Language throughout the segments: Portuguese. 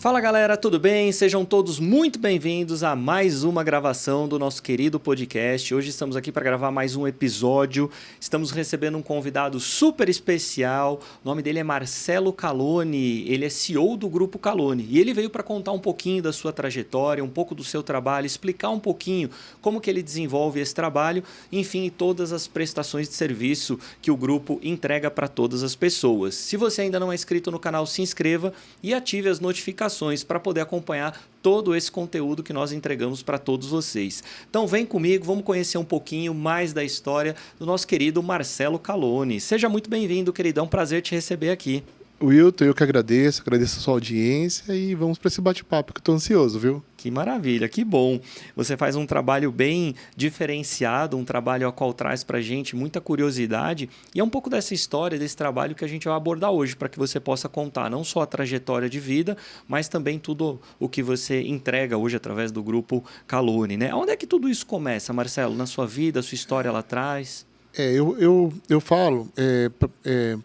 Fala galera, tudo bem? Sejam todos muito bem-vindos a mais uma gravação do nosso querido podcast. Hoje estamos aqui para gravar mais um episódio. Estamos recebendo um convidado super especial. O nome dele é Marcelo Caloni. Ele é CEO do Grupo Caloni. E ele veio para contar um pouquinho da sua trajetória, um pouco do seu trabalho, explicar um pouquinho como que ele desenvolve esse trabalho, enfim, todas as prestações de serviço que o grupo entrega para todas as pessoas. Se você ainda não é inscrito no canal, se inscreva e ative as notificações para poder acompanhar todo esse conteúdo que nós entregamos para todos vocês. Então vem comigo, vamos conhecer um pouquinho mais da história do nosso querido Marcelo Caloni. Seja muito bem-vindo, queridão, prazer te receber aqui. Wilton, eu que agradeço a sua audiência e vamos para esse bate-papo que eu estou ansioso, viu? Que maravilha, que bom. Você faz um trabalho bem diferenciado, um trabalho ao qual traz para a gente muita curiosidade e é um pouco dessa história, desse trabalho que a gente vai abordar hoje para que você possa contar não só a trajetória de vida, mas também tudo o que você entrega hoje através do Grupo Caloni, né? Onde é que tudo isso começa, Marcelo? Na sua vida, a sua história lá atrás? Eu falo,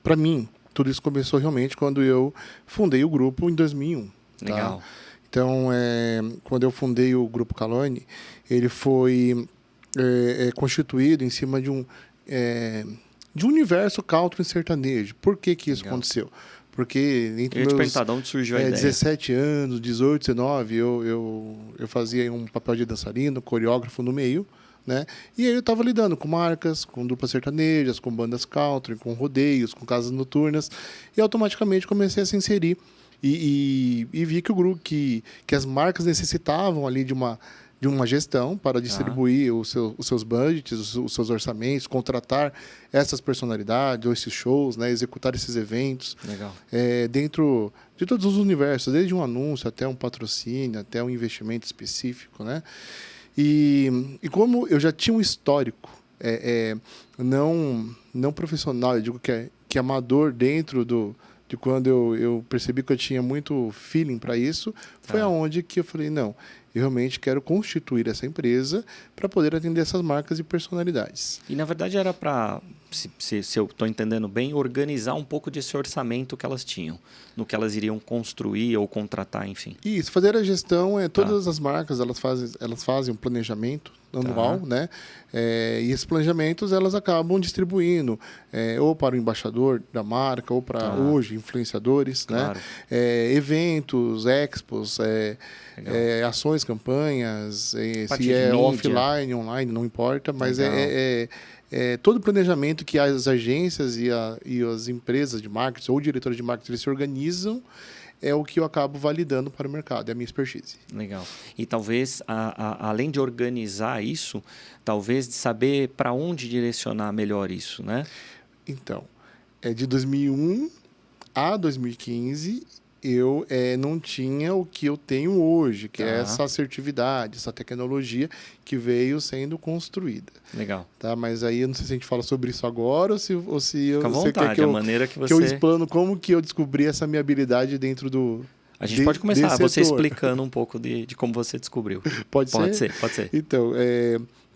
para mim, tudo isso começou realmente quando eu fundei o grupo em 2001. Legal. Tá? Então, quando eu fundei o Grupo Caloni, ele foi constituído em cima de um universo country sertanejo. Por que isso aconteceu? Porque entre meus de onde surgiu a ideia? 17 anos, 18, 19, eu fazia um papel de dançarino, coreógrafo no meio, né? E aí eu estava lidando com marcas, com duplas sertanejas, com bandas country, com rodeios, com casas noturnas, e automaticamente comecei a se inserir e vi que o grupo, que as marcas necessitavam ali de uma gestão para distribuir os seus budgets, os seus orçamentos, contratar essas personalidades ou esses shows, né? Executar esses eventos. Legal. Dentro de todos os universos, desde um anúncio até um patrocínio, até um investimento específico, né? E como eu já tinha um histórico não profissional, eu digo que é amador dentro de quando eu percebi que eu tinha muito feeling para isso, foi aonde que eu falei, não, eu realmente quero constituir essa empresa para poder atender essas marcas e personalidades. E, na verdade, era para, se eu estou entendendo bem, organizar um pouco desse orçamento que elas tinham, no que elas iriam construir ou contratar, enfim. Isso, fazer a gestão, todas as marcas elas fazem um planejamento anual, né? E esses planejamentos elas acabam distribuindo ou para o embaixador da marca ou para hoje influenciadores, claro, né? Eventos, expos, ações, campanhas, se é offline, online, não importa, mas todo o planejamento que as agências e as empresas de marketing ou diretores de marketing eles se organizam é o que eu acabo validando para o mercado, é a minha expertise. Legal. E talvez, além de organizar isso, talvez de saber para onde direcionar melhor isso, né? Então, de 2001 a 2015, eu não tinha o que eu tenho hoje, que é essa assertividade, essa tecnologia que veio sendo construída. Legal. Tá? Mas aí eu não sei se a gente fala sobre isso agora ou se Fica à vontade, você quer que a maneira que você... que eu explano como que eu descobri essa minha habilidade dentro do... A gente pode começar você explicando um pouco de como você descobriu. Pode ser? Pode ser. Então,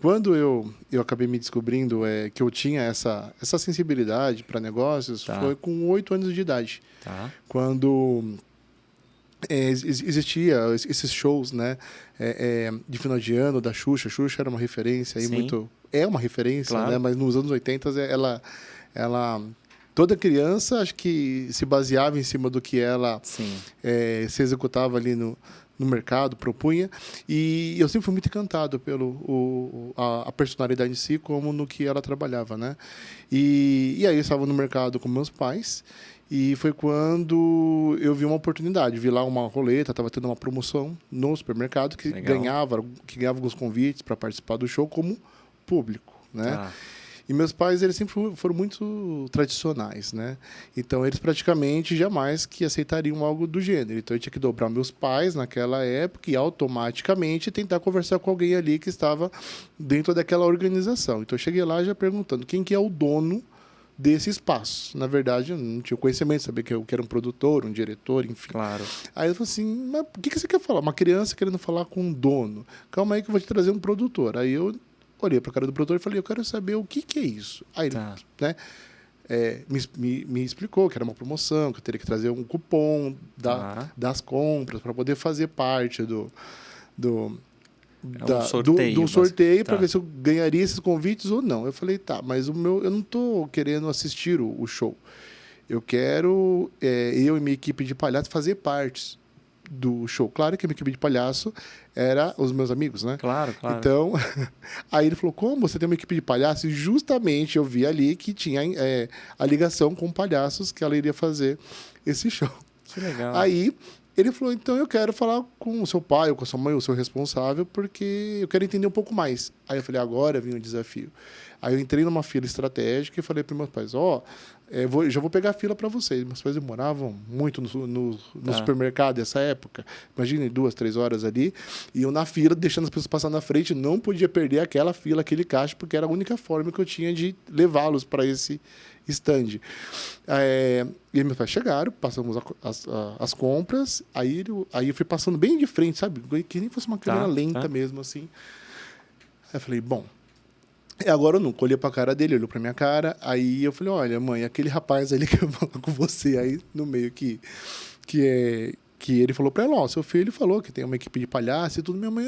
quando eu acabei me descobrindo que eu tinha essa sensibilidade para negócios, foi com 8 anos de idade. Tá. Quando existia esses shows, né, de final de ano da Xuxa. A Xuxa era uma referência aí muito... É uma referência, claro, né, mas nos anos 80 ela toda criança acho que se baseava em cima do que ela se executava ali no mercado, propunha, e eu sempre fui muito encantado pelo a personalidade em si, como no que ela trabalhava, né? E aí eu estava no mercado com meus pais, e foi quando eu vi uma oportunidade, vi lá uma roleta, estava tendo uma promoção no supermercado, que ganhava alguns convites para participar do show como público, né? E meus pais, eles sempre foram muito tradicionais, né? Então, eles praticamente jamais que aceitariam algo do gênero. Então, eu tinha que dobrar meus pais naquela época e automaticamente tentar conversar com alguém ali que estava dentro daquela organização. Então, eu cheguei lá já perguntando quem que é o dono desse espaço. Na verdade, eu não tinha conhecimento, sabia que eu era um produtor, um diretor, enfim. Claro. Aí eu falei assim, mas o que você quer falar? Uma criança querendo falar com um dono. Calma aí que eu vou te trazer um produtor. Aí eu olhei para a cara do produtor e falei, eu quero saber o que é isso. Aí ele, né? me explicou que era uma promoção, que eu teria que trazer um cupom das compras para poder fazer parte do sorteio para ver se eu ganharia esses convites ou não. Eu falei, tá, mas eu não estou querendo assistir o show. Eu quero, eu e minha equipe de palhaço, fazer parte do show. Claro que a minha equipe de palhaço era os meus amigos, né? Claro. Então, aí ele falou, como você tem uma equipe de palhaço? E justamente eu vi ali que tinha a ligação com palhaços que ela iria fazer esse show. Que legal. Aí ele falou, então eu quero falar com o seu pai ou com a sua mãe, o seu responsável, porque eu quero entender um pouco mais. Aí eu falei, agora vem o desafio. Aí eu entrei numa fila estratégica e falei para meus pais, já vou pegar a fila para vocês. Meus pais demoravam muito no supermercado nessa época. Imagina, 2, 3 horas ali. E eu na fila, deixando as pessoas passar na frente, não podia perder aquela fila, aquele caixa, porque era a única forma que eu tinha de levá-los para esse stand. E meus pais chegaram, passamos as compras, aí eu fui passando bem de frente, sabe? Que nem fosse uma câmera lenta mesmo, assim. Aí eu falei, bom, agora eu nunca olhei pra cara dele, olhou pra minha cara, aí eu falei, olha, mãe, aquele rapaz ali que eu falo com você, aí no meio que ele falou pra ela, seu filho falou que tem uma equipe de palhaço e tudo, minha mãe,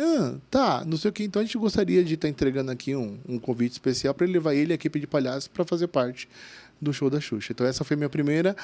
tá, não sei o que, então a gente gostaria de estar entregando aqui um convite especial para ele levar ele e a equipe de palhaço para fazer parte do show da Xuxa. Então essa foi a minha primeira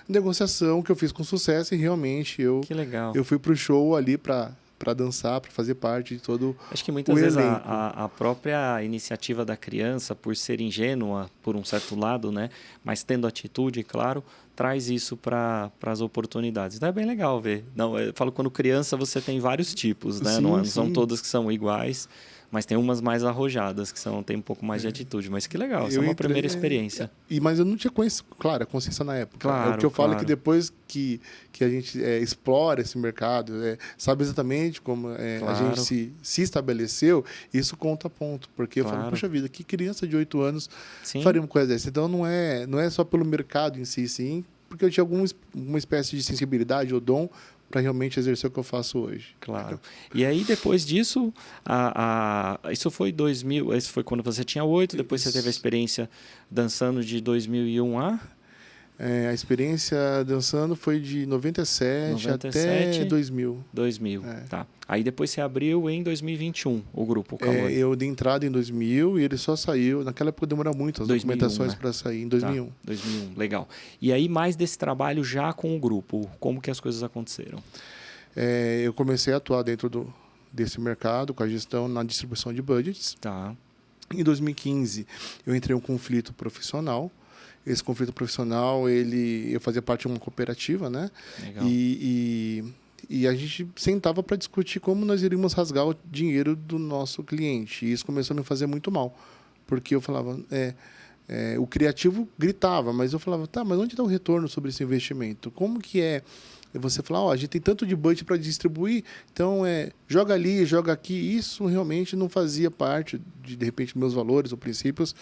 negociação que eu fiz com sucesso e realmente que legal. Eu fui pro show ali para dançar, para fazer parte de todo. Acho que muitas vezes a própria iniciativa da criança, por ser ingênua, por um certo lado, né, mas tendo atitude, claro, traz isso para as oportunidades. Então é bem legal ver. Não, eu falo, quando criança você tem vários tipos, né? Não são todas que são iguais, mas tem umas mais arrojadas, que tem um pouco mais de atitude. Mas que legal, essa é uma primeira experiência. Mas eu não tinha a consciência na época. Claro, o que eu falo é que depois que a gente explora esse mercado, sabe exatamente como a gente se estabeleceu, isso conta ponto. Porque eu falo, poxa vida, que criança de 8 anos faria uma coisa dessa? Então não é só pelo mercado em si, sim, porque eu tinha alguma espécie de sensibilidade ou dom para realmente exercer o que eu faço hoje. Claro. E aí, depois disso, isso foi 2000, isso foi quando você tinha 8, depois você teve a experiência dançando de 2001 a... A experiência dançando foi de 97 até 2000. 2000, tá. Aí depois você abriu em 2021 o grupo Kawaii. Eu dei entrada em 2000 e ele só saiu. Naquela época demorou muito as 2001, documentações para sair, em 2001. Tá, 2001, legal. E aí mais desse trabalho já com o grupo, como que as coisas aconteceram? Eu comecei a atuar dentro desse mercado, com a gestão na distribuição de budgets. Tá. Em 2015, eu entrei em um conflito profissional. Esse conflito profissional, eu fazia parte de uma cooperativa, né? Legal. E a gente sentava para discutir como nós iríamos rasgar o dinheiro do nosso cliente. E isso começou a me fazer muito mal, porque eu falava, o criativo gritava, mas eu falava, tá, mas onde está o retorno sobre esse investimento? Como que é? Você falar, a gente tem tanto de budget para distribuir, então joga ali, joga aqui. Isso realmente não fazia parte de repente, meus valores ou princípios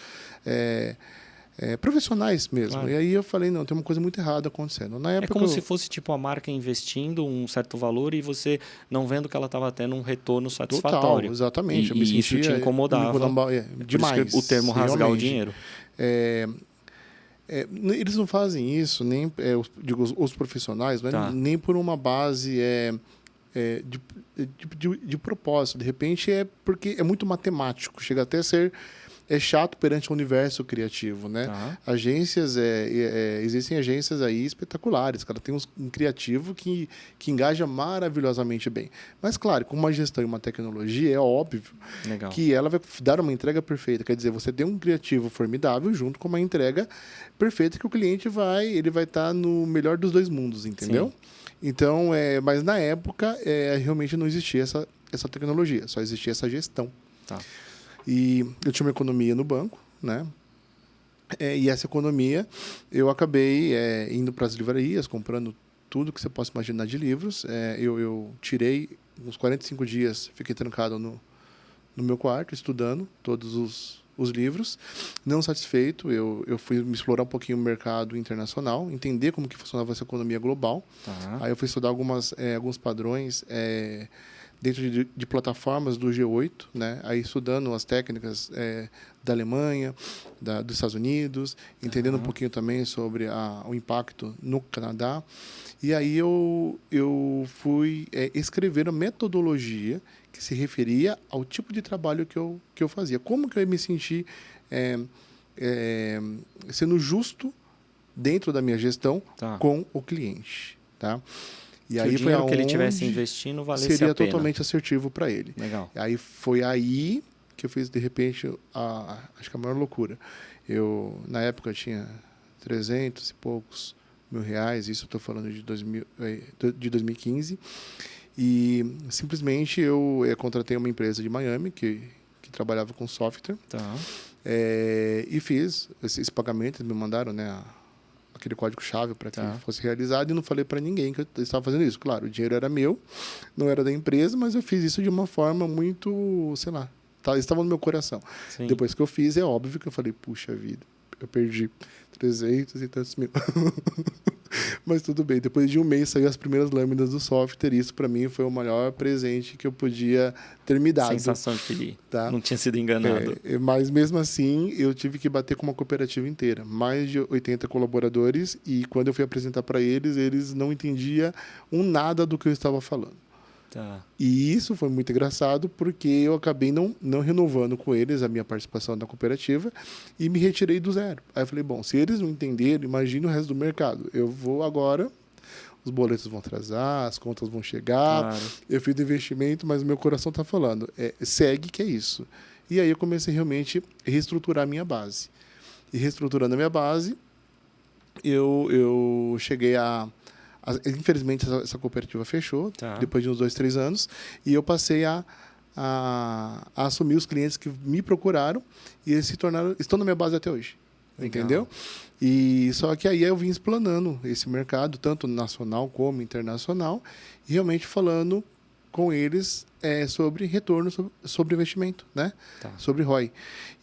profissionais mesmo. Claro. E aí eu falei, não, tem uma coisa muito errada acontecendo. Na época, como se fosse tipo a marca investindo um certo valor e você não vendo que ela estava tendo um retorno satisfatório. Total, exatamente. E isso te incomodava. Demais. O termo rasgar realmente. O dinheiro. Eles não fazem isso, nem os profissionais, nem por uma base de propósito. De repente porque é muito matemático, chega até a ser chato perante o universo criativo, né? Agências, existem agências aí espetaculares, cara, tem um criativo que engaja maravilhosamente bem. Mas, claro, com uma gestão e uma tecnologia, é óbvio que ela vai dar uma entrega perfeita. Quer dizer, você tem um criativo formidável junto com uma entrega perfeita que o cliente vai estar no melhor dos dois mundos, entendeu? Sim. Então, mas na época, realmente não existia essa tecnologia, só existia essa gestão. Tá. E eu tinha uma economia no banco, né? E essa economia, eu acabei indo para as livrarias, comprando tudo que você possa imaginar de livros. Eu tirei uns 45 dias, fiquei trancado no meu quarto, estudando todos os livros. Não satisfeito, eu fui me explorar um pouquinho o mercado internacional, entender como que funcionava essa economia global. Tá. Aí eu fui estudar alguns padrões dentro de plataformas do G8, né? Aí estudando as técnicas da Alemanha, dos Estados Unidos, entendendo um pouquinho também sobre o impacto no Canadá. E aí eu fui escrever a metodologia que se referia ao tipo de trabalho que eu fazia. Como que eu me senti sendo justo dentro da minha gestão com o cliente, tá? E aí o dinheiro que ele estivesse investindo valesse a pena. Seria totalmente assertivo para ele. Legal. Aí foi aí que eu fiz, de repente, acho que a maior loucura. Na época, eu tinha 300 e poucos mil reais, isso eu estou falando de 2015, e simplesmente eu contratei uma empresa de Miami que trabalhava com software, e fiz esse pagamento, eles me mandaram, né, aquele código-chave para que fosse realizado, e não falei para ninguém que eu estava fazendo isso. Claro, o dinheiro era meu, não era da empresa, mas eu fiz isso de uma forma muito, sei lá, estava no meu coração. Sim. Depois que eu fiz, é óbvio que eu falei, puxa vida, eu perdi 300 e tantos mil. Mas tudo bem, depois de um mês saiu as primeiras lâminas do software, e isso para mim foi o maior presente que eu podia ter me dado. Sensação de que não tinha sido enganado. Mas mesmo assim, eu tive que bater com uma cooperativa inteira, mais de 80 colaboradores, e quando eu fui apresentar para eles não entendiam nada do que eu estava falando. E isso foi muito engraçado, porque eu acabei não renovando com eles a minha participação na cooperativa e me retirei do zero. Aí eu falei, bom, se eles não entenderam, imagina o resto do mercado. Eu vou agora, os boletos vão atrasar, as contas vão chegar, eu fiz investimento, mas o meu coração está falando, segue que é isso. E aí eu comecei realmente a reestruturar a minha base. E reestruturando a minha base, eu cheguei infelizmente, essa cooperativa fechou, depois de uns 2, 3 anos, e eu passei a assumir os clientes que me procuraram, e eles estão na minha base até hoje. Legal. Entendeu? E só que aí eu vim explanando esse mercado, tanto nacional como internacional, e realmente falando com eles sobre retorno, sobre investimento, né? Sobre ROI.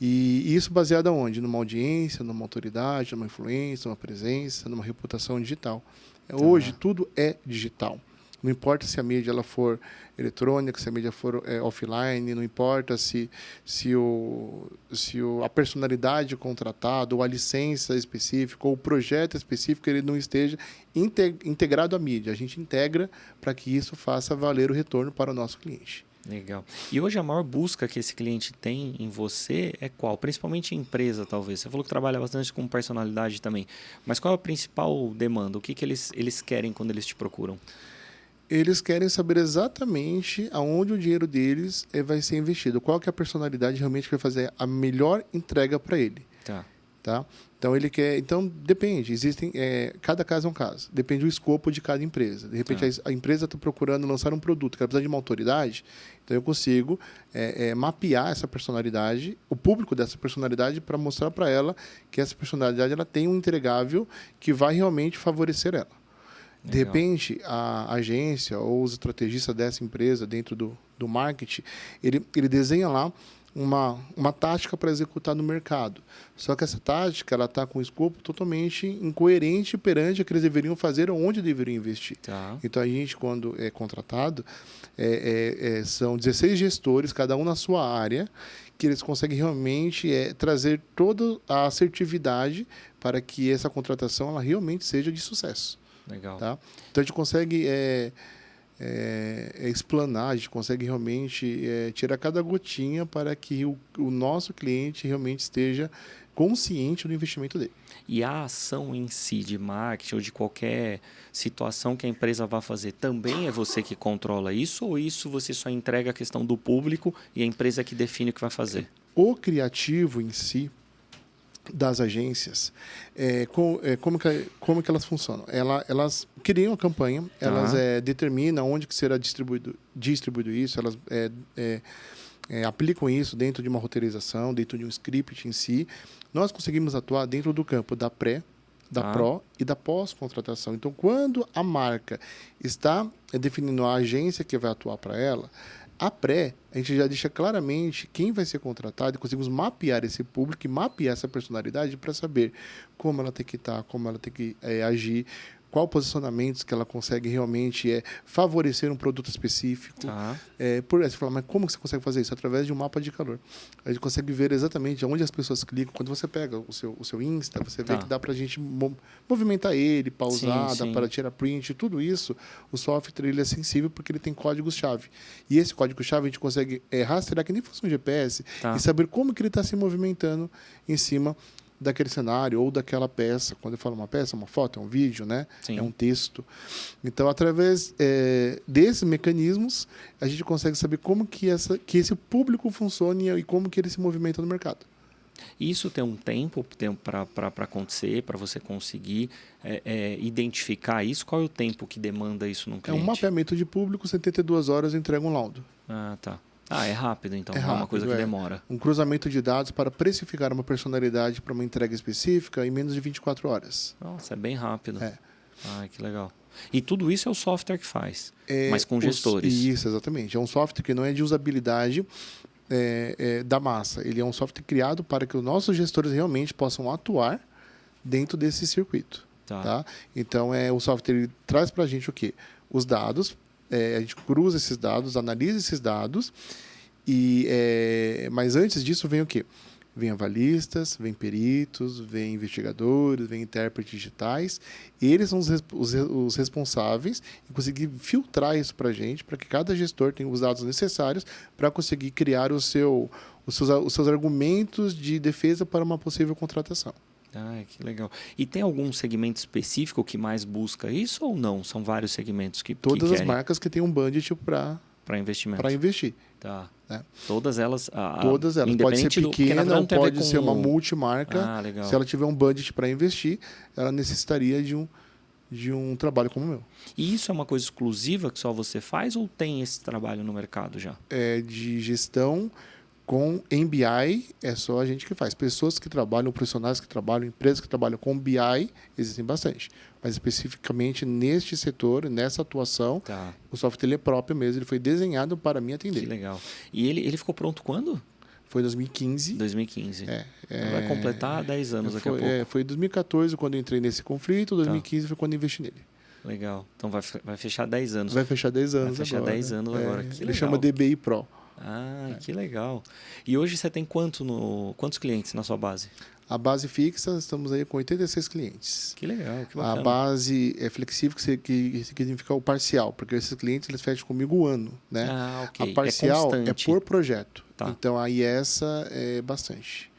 E isso baseado aonde? Numa audiência, numa autoridade, numa influência, numa presença, numa reputação digital. Hoje, tudo é digital. Não importa se a mídia ela for eletrônica, se a mídia for offline, não importa se a personalidade contratada, ou a licença específica, ou o projeto específico, ele não esteja integrado à mídia. A gente integra para que isso faça valer o retorno para o nosso cliente. Legal. E hoje a maior busca que esse cliente tem em você é qual? Principalmente em empresa, talvez. Você falou que trabalha bastante com personalidade também. Mas qual é a principal demanda? O que eles querem quando eles te procuram? Eles querem saber exatamente aonde o dinheiro deles vai ser investido. Qual que é a personalidade realmente que vai fazer a melhor entrega para ele. Tá? Então, ele quer... Então, depende. Existem... cada caso é um caso. Depende do escopo de cada empresa. De repente, a empresa está procurando lançar um produto que ela precisa de uma autoridade. Então, eu consigo mapear essa personalidade, o público dessa personalidade, para mostrar para ela que essa personalidade ela tem um entregável que vai realmente favorecer ela. De repente, a agência ou os estrategistas dessa empresa, dentro do marketing, ele desenha lá uma tática para executar no mercado. Só que essa tática está com um escopo totalmente incoerente perante o que eles deveriam fazer ou onde deveriam investir. Então, a gente, quando é contratado, são 16 gestores, cada um na sua área, que eles conseguem realmente trazer toda a assertividade para que essa contratação ela realmente seja de sucesso. Legal. Tá? Então, a gente consegue explanar, a gente consegue realmente tirar cada gotinha para que o nosso cliente realmente esteja consciente do investimento dele. E a ação em si de marketing ou de qualquer situação que a empresa vá fazer, também é você que controla isso, ou isso você só entrega a questão do público e a empresa que define o que vai fazer? O criativo em si, das agências, como que elas funcionam? Elas criam a campanha, elas determinam onde que será distribuído isso, elas aplicam isso dentro de uma roteirização, dentro de um script em si. Nós conseguimos atuar dentro do campo da pré, da pró e da pós-contratação. Então, quando a marca está definindo a agência que vai atuar para ela, a pré, a gente já deixa claramente quem vai ser contratado e conseguimos mapear esse público e mapear essa personalidade para saber como ela tem que estar, como ela tem que agir, qual posicionamentos que ela consegue realmente favorecer um produto específico. Por aí você fala, mas como que você consegue fazer isso? Através de um mapa de calor. A gente consegue ver exatamente onde as pessoas clicam. Quando você pega o seu Insta, você vê que dá para a gente movimentar ele, pausar, dá para tirar print, tudo isso. O software ele é sensível porque ele tem códigos-chave. E esse código-chave a gente consegue rastrear que nem fosse um GPS e saber como que ele está se movimentando em cima daquele cenário ou daquela peça. Quando eu falo uma peça, uma foto, é um vídeo, né? É um texto. Então, através desses mecanismos, a gente consegue saber como que esse público funciona e como que ele se movimenta no mercado. Isso tem um tempo para acontecer, para você conseguir identificar isso? Qual é o tempo que demanda isso num cliente? É um mapeamento de público, 72 horas entrega um laudo. Tá. É rápido, então. É uma coisa que demora. Um cruzamento de dados para precificar uma personalidade para uma entrega específica em menos de 24 horas. Nossa, é bem rápido. Que legal. E tudo isso é o software que faz, mas com gestores. Isso, exatamente. É um software que não é de usabilidade da massa. Ele é um software criado para que os nossos gestores realmente possam atuar dentro desse circuito. Tá? Então, o software ele traz para a gente o quê? Os dados. A gente cruza esses dados, analisa esses dados, mas antes disso vem o quê? Vem avalistas, vem peritos, vem investigadores, vem intérpretes digitais. Eles são os responsáveis em conseguir filtrar isso para a gente, para que cada gestor tenha os dados necessários para conseguir criar os seus argumentos de defesa para uma possível contratação. Que legal. E tem algum segmento específico que mais busca isso ou não? São vários segmentos que Todas as marcas que têm um budget para investimento. Para investir. Todas elas. Todas elas. Pode ser pequena ou pode ser uma multimarca. Legal. Se ela tiver um budget para investir, ela necessitaria de um trabalho como o meu. E isso é uma coisa exclusiva que só você faz ou tem esse trabalho no mercado já? De gestão com MBI, é só a gente que faz. Pessoas que trabalham, profissionais que trabalham, empresas que trabalham com BI, existem bastante. Mas especificamente neste setor, nessa atuação, o software ele é próprio mesmo, ele foi desenhado para me atender. Que legal. E ele ficou pronto quando? Foi em 2015. 2015. Vai completar 10 anos daqui a pouco. Foi em 2014 quando eu entrei nesse conflito, 2015 foi quando eu investi nele. Legal. Então vai fechar 10 anos. Vai fechar 10 anos agora. Vai fechar 10 anos agora. Ele chama DBI Pro. Que legal. E hoje você tem quantos clientes na sua base? A base fixa, estamos aí com 86 clientes. Que legal, que bacana. A base é flexível, que significa o parcial, porque esses clientes eles fecham comigo o ano, né? Ok. A parcial é por projeto. Então, aí essa é bastante.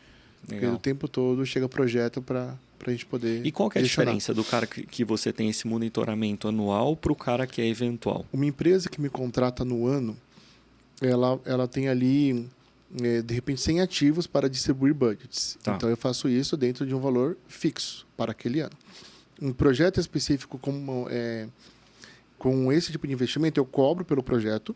Legal. Porque o tempo todo chega projeto para a gente poder E qual que é a diferença do cara que você tem esse monitoramento anual para o cara que é eventual? Uma empresa que me contrata no ano, ela tem ali, de repente, 100 ativos para distribuir budgets. Então, eu faço isso dentro de um valor fixo para aquele ano. Um projeto específico com esse tipo de investimento, eu cobro pelo projeto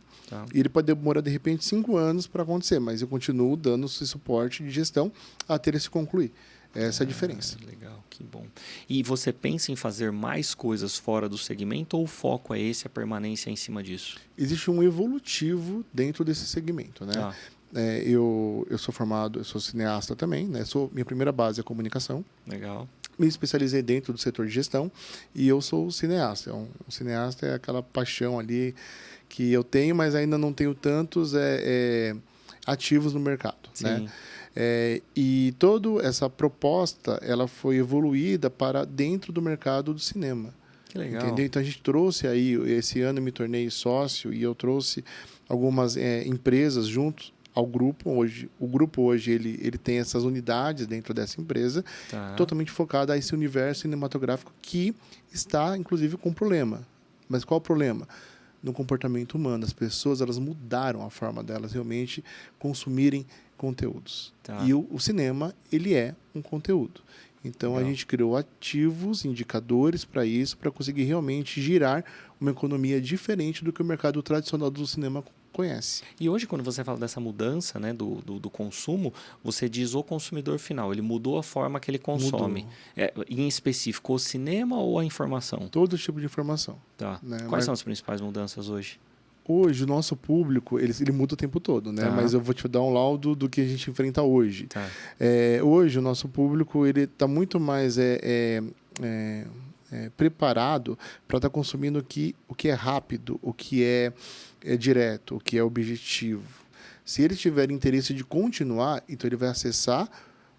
e ele pode demorar, de repente, 5 anos para acontecer, mas eu continuo dando esse suporte de gestão até ele se concluir. Essa é a diferença. Legal, que bom. E você pensa em fazer mais coisas fora do segmento ou o foco é esse, a permanência em cima disso? Existe um evolutivo dentro desse segmento, né? Eu sou formado, eu sou cineasta também, né? Minha primeira base é comunicação. Legal. Me especializei dentro do setor de gestão e eu sou cineasta. Um cineasta é aquela paixão ali que eu tenho, mas ainda não tenho tantos ativos no mercado, né? E toda essa proposta ela foi evoluída para dentro do mercado do cinema. Que legal. Entendeu? Então a gente trouxe aí, esse ano eu me tornei sócio e eu trouxe algumas empresas juntos ao grupo. O grupo hoje ele tem essas unidades dentro dessa empresa, totalmente focada a esse universo cinematográfico que está, inclusive, com problema. Mas qual o problema? No comportamento humano. As pessoas elas mudaram a forma delas realmente consumirem conteúdos. E o cinema, ele é um conteúdo. Então, a gente criou ativos, indicadores para isso, para conseguir realmente girar uma economia diferente do que o mercado tradicional do cinema conhece. E hoje, quando você fala dessa mudança, né, do consumo, você diz o consumidor final. Ele mudou a forma que ele consome. Em específico, o cinema ou a informação? Todo tipo de informação. Né? Quais são as principais mudanças hoje? Hoje, o nosso público, ele muda o tempo todo, né? Mas eu vou te dar um laudo do que a gente enfrenta hoje. Hoje, o nosso público, ele está muito mais preparado para estar consumindo o que é rápido, o que é direto, o que é objetivo. Se ele tiver interesse de continuar, então ele vai acessar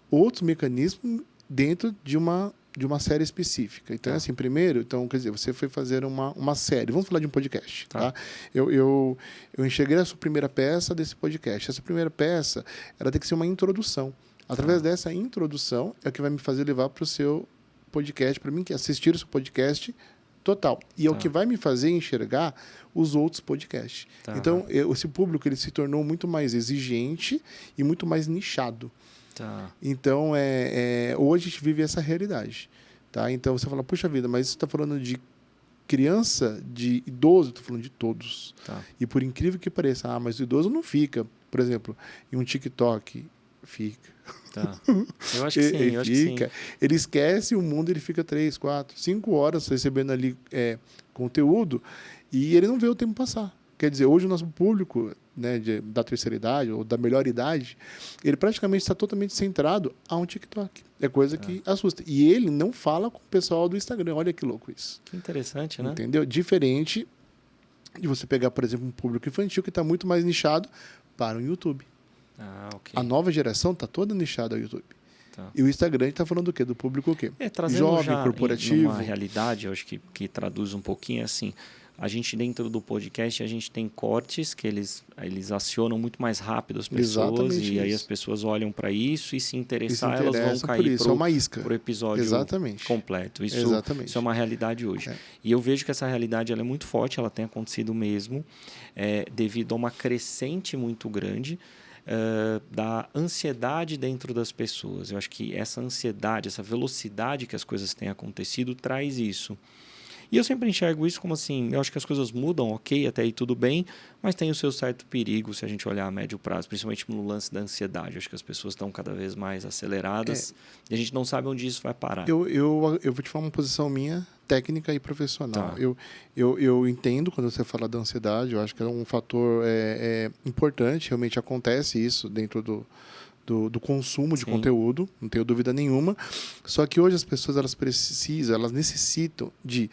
outros mecanismos dentro de uma série específica. Então, assim, primeiro, quer dizer, você foi fazer uma série. Vamos falar de um podcast, tá? Eu enxerguei a sua primeira peça desse podcast. Essa primeira peça, ela tem que ser uma introdução. Através dessa introdução, é o que vai me fazer levar para o seu podcast, para mim que assistir o seu podcast total. E é o que vai me fazer enxergar os outros podcasts. Então, esse público ele se tornou muito mais exigente e muito mais nichado. Então, hoje a gente vive essa realidade. Tá? Então, você fala, puxa vida, mas você está falando de criança, de idoso? Estou falando de todos. E por incrível que pareça, mas o idoso não fica, por exemplo, em um TikTok, fica. Eu acho que sim. Ele esquece o mundo, ele fica 3, 4, 5 horas recebendo ali conteúdo e ele não vê o tempo passar. Quer dizer, hoje o nosso público, né, da terceira idade ou da melhor idade, ele praticamente está totalmente centrado a um TikTok. É coisa que assusta. E ele não fala com o pessoal do Instagram. Olha que louco isso. Que interessante, né? Entendeu? Diferente de você pegar, por exemplo, um público infantil que está muito mais nichado para o YouTube. A nova geração está toda nichada ao YouTube. E o Instagram está falando do quê? Do público o quê? Trazendo jovem, já corporativo. Uma realidade, eu acho que traduz um pouquinho assim. A gente, dentro do podcast, a gente tem cortes que eles acionam muito mais rápido as pessoas. Exatamente e aí as pessoas olham para isso e se interessar, elas vão cair para o episódio completo. Isso é uma realidade hoje. E eu vejo que essa realidade ela é muito forte, ela tem acontecido mesmo, devido a uma crescente muito grande da ansiedade dentro das pessoas. Eu acho que essa ansiedade, essa velocidade que as coisas têm acontecido, traz isso. E eu sempre enxergo isso como assim, eu acho que as coisas mudam, ok, até aí tudo bem, mas tem o seu certo perigo se a gente olhar a médio prazo, principalmente no lance da ansiedade. Eu acho que as pessoas estão cada vez mais aceleradas e a gente não sabe onde isso vai parar. Eu vou te falar uma posição minha, técnica e profissional. Eu entendo quando você fala da ansiedade, eu acho que é um fator importante, realmente acontece isso dentro do consumo de conteúdo, não tenho dúvida nenhuma. Só que hoje as pessoas elas necessitam de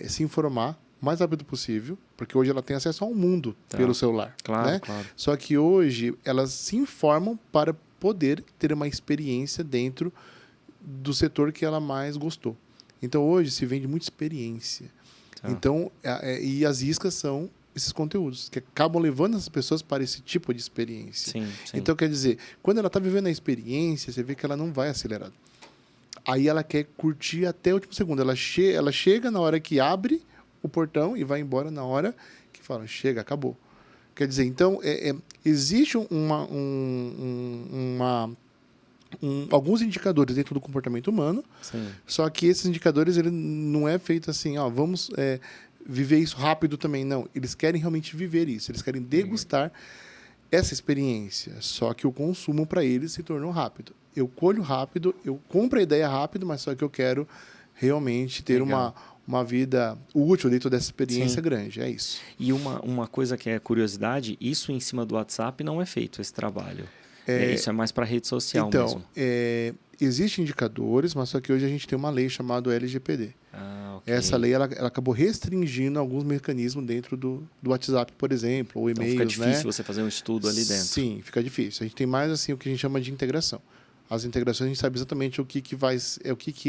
se informar o mais rápido possível, porque hoje ela tem acesso ao mundo pelo celular. Claro. Só que hoje elas se informam para poder ter uma experiência dentro do setor que ela mais gostou. Então hoje se vende muita experiência. Então, e as iscas são esses conteúdos, que acabam levando as pessoas para esse tipo de experiência. Sim. Então, quer dizer, quando ela está vivendo a experiência, você vê que ela não vai acelerada. Aí ela quer curtir até o último segundo. Ela chega na hora que abre o portão e vai embora na hora que fala, chega, acabou. Quer dizer, então, existe alguns indicadores dentro do comportamento humano, só que esses indicadores ele não é feito assim, vamos viver isso rápido também. Não, eles querem realmente viver isso, eles querem degustar essa experiência, só que o consumo para eles se tornou rápido. Eu colho rápido, eu compro a ideia rápido, mas só que eu quero realmente ter uma vida útil dentro dessa experiência grande, é isso. E uma coisa que é curiosidade, isso em cima do WhatsApp não é feito, esse trabalho. Isso é mais para rede social mesmo. Existem indicadores, mas só que hoje a gente tem uma lei chamada LGPD. Essa lei ela acabou restringindo alguns mecanismos dentro do WhatsApp, por exemplo, ou e-mails. Então fica difícil você fazer um estudo ali dentro. Sim, fica difícil. A gente tem mais assim o que a gente chama de integração. As integrações a gente sabe exatamente o que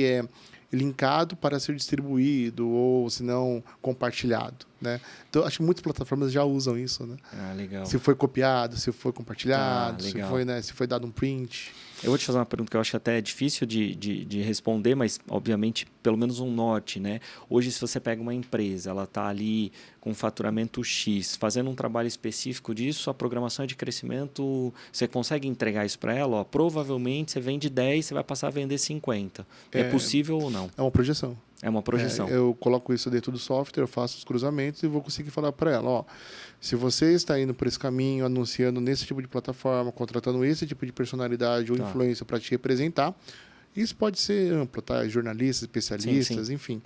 é linkado para ser distribuído ou, se não, compartilhado, né? Então, acho que muitas plataformas já usam isso, né? Legal. Se foi copiado, se foi compartilhado, se foi dado um print. Eu vou te fazer uma pergunta que eu acho até difícil de responder, mas, obviamente, pelo menos um norte, né? Hoje, se você pega uma empresa, ela está ali com um faturamento X, fazendo um trabalho específico disso, a programação é de crescimento, você consegue entregar isso para ela? Provavelmente, você vende 10, você vai passar a vender 50. É possível ou não? É uma projeção. É uma projeção. Eu coloco isso dentro do software, eu faço os cruzamentos e vou conseguir falar para ela, se você está indo por esse caminho, anunciando nesse tipo de plataforma, contratando esse tipo de personalidade ou influência para te representar, isso pode ser amplo, tá? Jornalistas, especialistas, enfim.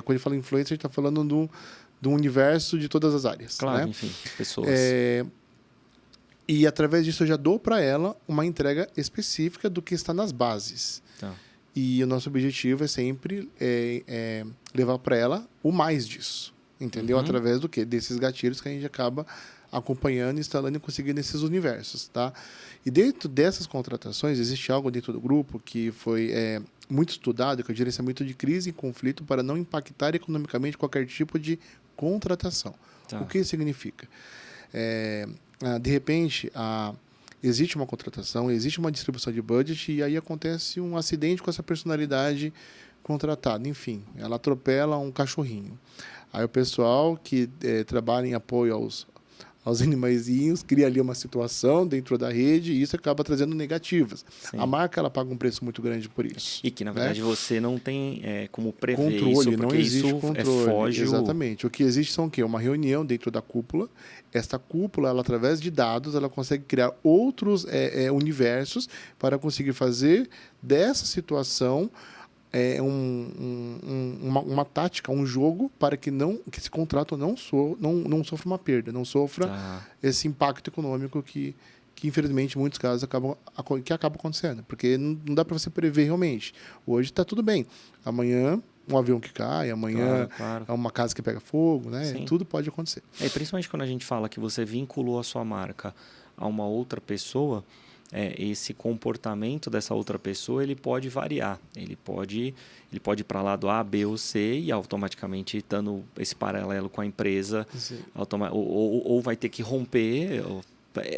Quando eu falo influência, a gente está falando do universo de todas as áreas. Claro, né? Enfim, pessoas. E através disso eu já dou para ela uma entrega específica do que está nas bases. E o nosso objetivo é sempre levar para ela o mais disso, entendeu? Através do quê? Desses gatilhos que a gente acaba acompanhando, instalando e conseguindo esses universos, tá? E dentro dessas contratações, existe algo dentro do grupo que foi muito estudado, que é o gerenciamento de crise e conflito para não impactar economicamente qualquer tipo de contratação. Tá. O que isso significa? De repente, existe uma contratação, existe uma distribuição de budget e aí acontece um acidente com essa personalidade contratada. Enfim, ela atropela um cachorrinho. Aí o pessoal que trabalha em apoio aos animaizinhos cria ali uma situação dentro da rede e isso acaba trazendo negativas. Sim. A marca ela paga um preço muito grande por isso. E que, na verdade, você não tem como prever controle, isso, porque não existe isso controle. Foge Exatamente. O que existe são o quê? Uma reunião dentro da cúpula. Esta cúpula, ela, através de dados, ela consegue criar outros universos para conseguir fazer dessa situação uma tática, um jogo para que esse contrato não sofra uma perda, não sofra esse impacto econômico que infelizmente em muitos casos acaba acontecendo, porque não dá para você prever realmente. Hoje está tudo bem, amanhã um avião que cai, amanhã é uma casa que pega fogo, né? Tudo pode acontecer. Principalmente quando a gente fala que você vinculou a sua marca a uma outra pessoa, esse comportamento dessa outra pessoa ele pode variar, ele pode ir para lado A, B ou C e automaticamente estando esse paralelo com a empresa ou vai ter que romper.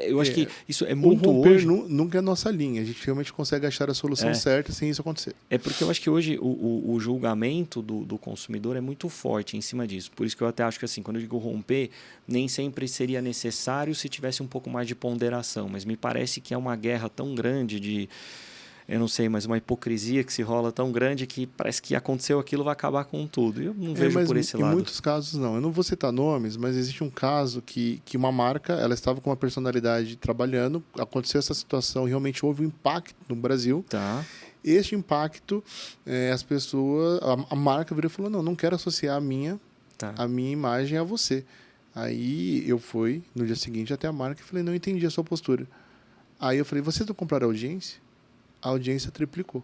Eu acho que isso é muito romper hoje. Nunca é a nossa linha. A gente realmente consegue achar a solução certa sem isso acontecer. Porque eu acho que hoje o julgamento do consumidor é muito forte em cima disso. Por isso que eu até acho que assim, quando eu digo romper, nem sempre seria necessário se tivesse um pouco mais de ponderação. Mas me parece que é uma guerra tão grande de... Eu não sei, mas uma hipocrisia que se rola tão grande que parece que aconteceu aquilo vai acabar com tudo. Eu não vejo por esse lado. Em muitos casos, não. Eu não vou citar nomes, mas existe um caso que uma marca, ela estava com uma personalidade trabalhando, aconteceu essa situação, realmente houve um impacto no Brasil. Tá. Este impacto, as pessoas, a marca virou e falou, não quero associar a minha imagem a você. Aí eu fui, no dia seguinte, até a marca e falei, não entendi a sua postura. Aí eu falei, vocês não compraram audiência? A audiência triplicou.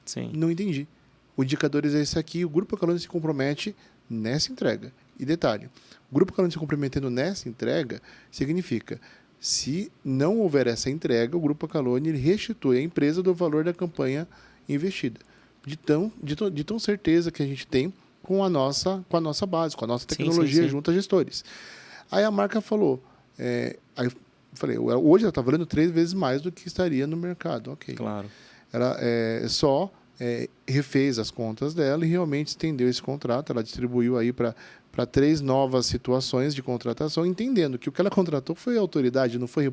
Sim. Não entendi. O indicador é esse aqui, o Grupo Calone se compromete nessa entrega. E detalhe, o Grupo Calone se comprometendo nessa entrega significa, se não houver essa entrega, o Grupo Calone restitui a empresa do valor da campanha investida. De tão certeza que a gente tem com a nossa base, com a nossa tecnologia junto a gestores. Aí a marca falou, aí falei, hoje ela está valendo 3 vezes mais do que estaria no mercado. Ok. Claro. Ela refez as contas dela e realmente estendeu esse contrato. Ela distribuiu aí para 3 novas situações de contratação, entendendo que o que ela contratou foi autoridade, não foi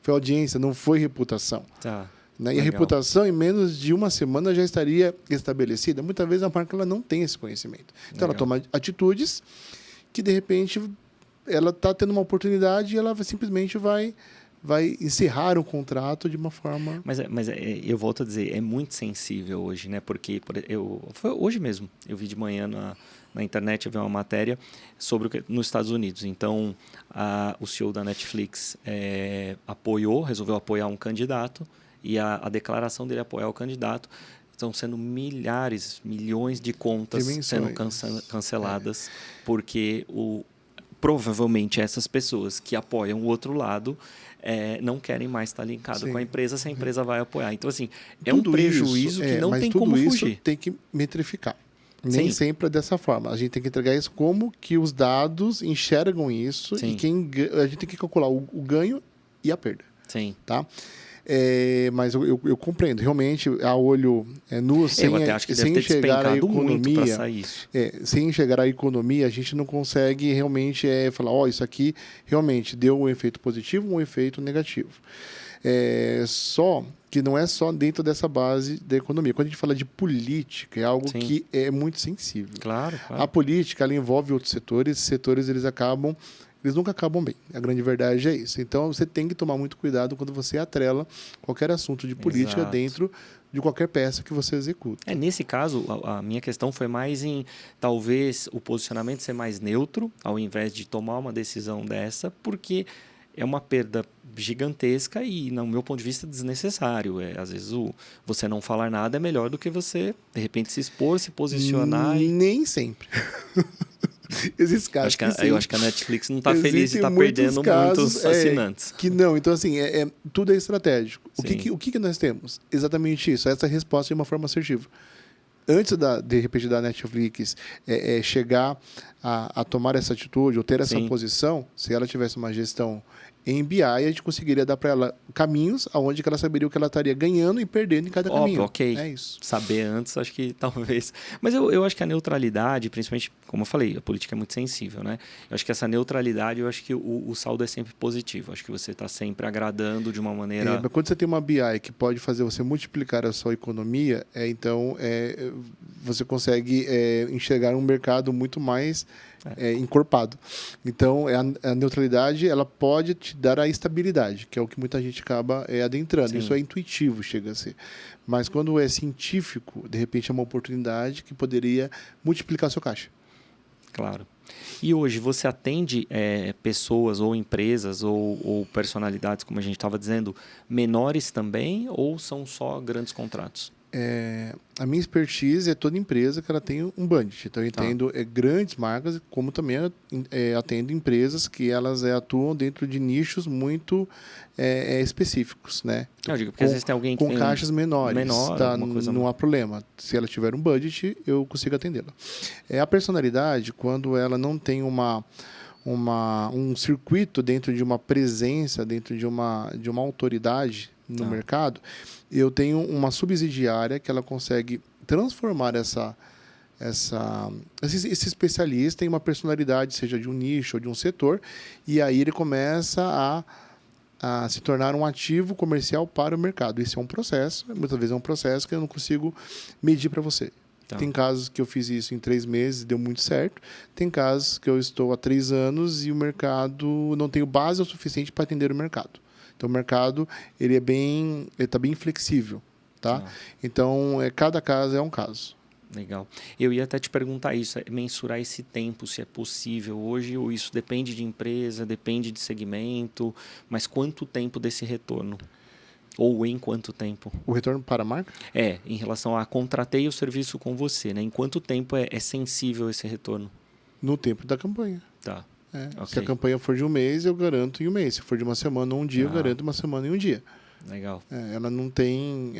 foi audiência, não foi reputação. Tá. Né? E a reputação, em menos de uma semana, já estaria estabelecida. Muitas vezes a marca ela não tem esse conhecimento. Então, ela toma atitudes que, de repente, ela está tendo uma oportunidade e ela simplesmente vai encerrar o contrato de uma forma... Mas eu volto a dizer, é muito sensível hoje, né? Porque foi hoje mesmo, eu vi de manhã na internet, eu vi uma matéria sobre nos Estados Unidos. Então, o CEO da Netflix resolveu apoiar um candidato e a declaração dele apoiar o candidato estão sendo milhões de contas sendo canceladas porque provavelmente essas pessoas que apoiam o outro lado não querem mais estar linkado com a empresa se a empresa vai apoiar. Então, assim, um prejuízo que não tem como fugir. Tudo isso tem que metrificar. Nem sempre é dessa forma. A gente tem que entregar isso como que os dados enxergam isso e a gente tem que calcular o ganho e a perda. Sim. Tá? Mas eu compreendo, realmente, a olho nu, sem enxergar a economia, sem enxergar a economia, a gente não consegue realmente falar, isso aqui realmente deu um efeito positivo ou um efeito negativo. Só que não é só dentro dessa base da economia. Quando a gente fala de política, é algo que é muito sensível. Claro. A política, ela envolve outros setores, esses setores eles nunca acabam bem. A grande verdade é isso. Então, você tem que tomar muito cuidado quando você atrela qualquer assunto de política dentro de qualquer peça que você executa. Nesse caso, a minha questão foi mais em, talvez, o posicionamento ser mais neutro, ao invés de tomar uma decisão dessa, porque é uma perda gigantesca e, no meu ponto de vista, desnecessário. Às vezes, você não falar nada é melhor do que você, de repente, se expor, se posicionar. Nem sempre. Existem casos eu acho que a Netflix não está feliz de estar perdendo muitos assinantes. Que não. Então, assim, tudo é estratégico. O que nós temos? Exatamente isso. Essa resposta de uma forma assertiva. Antes, de repente, da Netflix chegar a tomar essa atitude ou ter essa posição, se ela tivesse uma gestão em BI, a gente conseguiria dar para ela caminhos aonde que ela saberia o que ela estaria ganhando e perdendo em cada caminho. Ok. É isso. Saber antes, acho que talvez... Mas eu acho que a neutralidade, principalmente, como eu falei, a política é muito sensível, né? Eu acho que essa neutralidade, eu acho que o saldo é sempre positivo. Eu acho que você está sempre agradando de uma maneira... Mas quando você tem uma BI que pode fazer você multiplicar a sua economia, então você consegue enxergar um mercado muito mais encorpado. Então, a neutralidade ela pode te dar a estabilidade, que é o que muita gente acaba adentrando. Sim. Isso é intuitivo, chega a ser. Mas quando é científico, de repente é uma oportunidade que poderia multiplicar seu caixa. Claro. E hoje você atende pessoas ou empresas ou personalidades, como a gente estava dizendo, menores também ou são só grandes contratos? A minha expertise é toda empresa que ela tem um budget. Então, eu entendo grandes marcas, como também atendo empresas que elas atuam dentro de nichos muito específicos, né? Eu digo, porque às vezes tem alguém que com tem caixas menores, tá? Coisa não há problema. Se ela tiver um budget, eu consigo atendê-la. A personalidade, quando ela não tem um circuito dentro de uma presença, dentro de uma autoridade no mercado, eu tenho uma subsidiária que ela consegue transformar esse especialista em uma personalidade, seja de um nicho ou de um setor, e aí ele começa a se tornar um ativo comercial para o mercado. Esse é um processo, muitas vezes é um processo que eu não consigo medir para você. Tem casos que eu fiz isso em 3 meses e deu muito certo. Tem casos que eu estou há 3 anos e o mercado não tenho base o suficiente para atender o mercado. Então, o mercado ele está bem flexível. Tá? Então, cada caso é um caso. Legal. Eu ia até te perguntar isso, mensurar esse tempo, se é possível hoje, ou isso depende de empresa, depende de segmento, mas quanto tempo desse retorno? Ou em quanto tempo? O retorno para a marca? Em relação a contratei o serviço com você, né? Em quanto tempo é sensível esse retorno? No tempo da campanha. Tá. Okay. Se a campanha for de um mês, eu garanto em um mês. Se for de uma semana ou um dia, eu garanto uma semana e um dia. Legal. Ela não tem...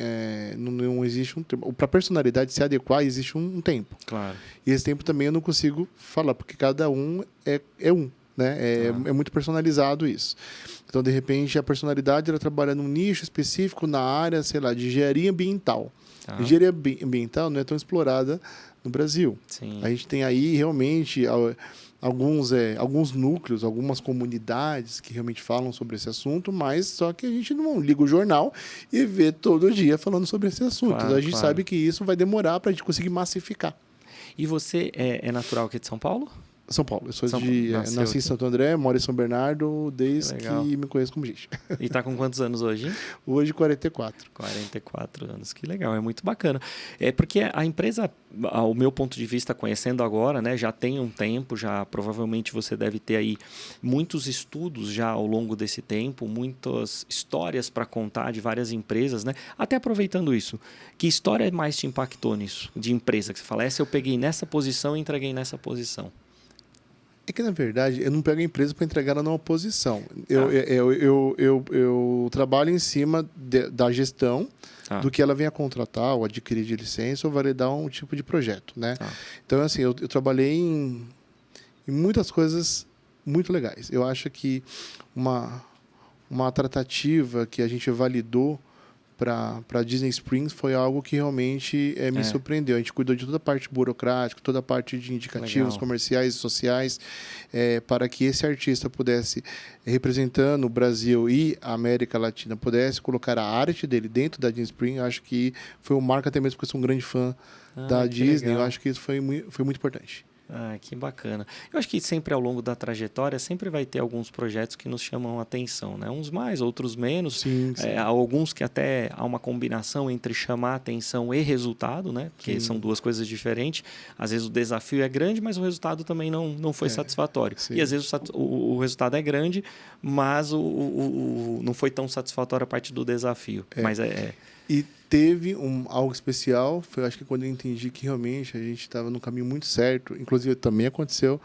não existe um tempo. Para a personalidade se adequar, existe um tempo. Claro. E esse tempo também eu não consigo falar, porque cada um é um. Né? É muito personalizado isso. Então, de repente, a personalidade ela trabalha num nicho específico na área, sei lá, de engenharia ambiental. Engenharia ambiental não é tão explorada no Brasil. Sim. A gente tem aí realmente alguns núcleos, algumas comunidades que realmente falam sobre esse assunto, mas só que a gente não liga o jornal e vê todo dia falando sobre esse assunto. Claro, então, a gente sabe que isso vai demorar para a gente conseguir massificar. E você é natural aqui de São Paulo? São Paulo. Eu sou nasci em Santo André, moro em São Bernardo desde que me conheço como gente. E está com quantos anos hoje? Hoje, 44. 44 anos, que legal, é muito bacana. Porque a empresa, ao meu ponto de vista, conhecendo agora, né, já tem um tempo, já provavelmente você deve ter aí muitos estudos já ao longo desse tempo, muitas histórias para contar de várias empresas, né? Até aproveitando isso, que história mais te impactou nisso, de empresa, que você fala, essa eu peguei nessa posição e entreguei nessa posição? É que, na verdade, eu não pego a empresa para entregar ela numa posição. Eu trabalho em cima da gestão do que ela venha contratar ou adquirir de licença ou validar um tipo de projeto. Né? Então, assim, eu trabalhei em muitas coisas muito legais. Eu acho que uma tratativa que a gente validou para Disney Springs foi algo que realmente me surpreendeu. A gente cuidou de toda a parte burocrática, toda a parte de indicativos comerciais e sociais, para que esse artista pudesse, representando o Brasil e a América Latina, pudesse colocar a arte dele dentro da Disney Springs. Eu acho que foi um marco, até mesmo porque eu sou um grande fã da Disney. Eu acho que isso foi muito importante. Ah, que bacana. Eu acho que sempre ao longo da trajetória sempre vai ter alguns projetos que nos chamam a atenção, né? Uns mais, outros menos. Sim. Há alguns que até há uma combinação entre chamar a atenção e resultado, né? Porque são duas coisas diferentes. Às vezes o desafio é grande, mas o resultado também não foi satisfatório. Sim. E às vezes o resultado é grande, mas não foi tão satisfatório a parte do desafio. Mas E teve algo especial, foi acho que quando eu entendi que realmente a gente estava no caminho muito certo. Inclusive, também aconteceu